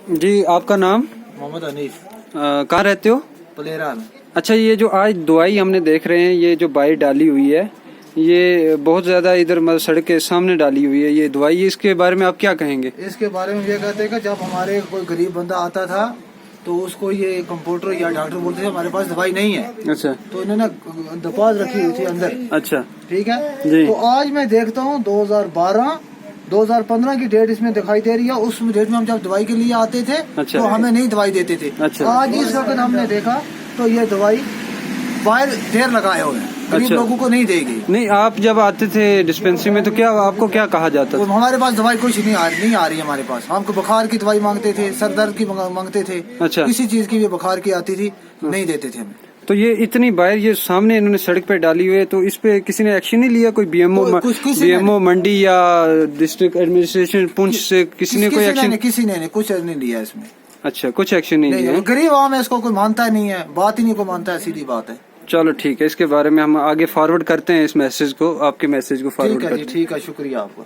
जी, आपका नाम? मोहम्मद हनीफ। कहाँ रहते हो? पलेरा में। अच्छा, ये जो आज दवाई हमने देख रहे हैं, ये जो बाई डाली हुई है, ये बहुत ज्यादा इधर सड़क के सामने डाली हुई है ये दवाई, इसके बारे में आप क्या कहेंगे? इसके बारे में ये कहते हैं कि जब हमारे कोई गरीब बंदा आता था तो उसको ये कंपाउंडर या डॉक्टर बोलते थे हमारे पास दवाई नहीं है। अच्छा। तो इन्होंने दपाज रखी हुई थी अंदर। अच्छा, ठीक है जी। तो आज मैं देखता हूँ 2012-2015 की डेट इसमें दिखाई दे रही है। उस डेट में हम जब दवाई के लिए आते थे अच्छा। तो हमें नहीं दवाई देते थे। अच्छा। आज इस वक्त हमने देखा तो ये दवाई बाहर ढेर लगाए हुए हैं, गरीब अच्छा। लोगों को नहीं देगी। नहीं, आप जब आते थे डिस्पेंसरी में तो क्या आपको क्या कहा जाता था? हमारे पास दवाई कुछ नहीं आ रही हमारे पास। हमको बुखार की दवाई मांगते थे, सर दर्द की मांगते थे। अच्छा। किसी चीज की भी बुखार की आती थी नहीं देते थे हमें। तो ये इतनी बाहर ये सामने इन्होंने सड़क पे डाली हुई है, तो इस पे किसी ने एक्शन नहीं लिया? कोई बीएमओ मंडी या डिस्ट्रिक्ट एडमिनिस्ट्रेशन पुंछ से किसी ने कोई एक्शन? किसी ने कुछ नहीं लिया इसमें। अच्छा, कुछ एक्शन नहीं लिया? गरीब आवाम है, इसको कोई मानता नहीं है, बात ही नहीं को मानता है, सीधी बात है। चलो ठीक है, इसके बारे में हम आगे फॉरवर्ड करते हैं इस मैसेज को, आपके मैसेज को फॉरवर्ड करते हैं। ठीक है, शुक्रिया आपका।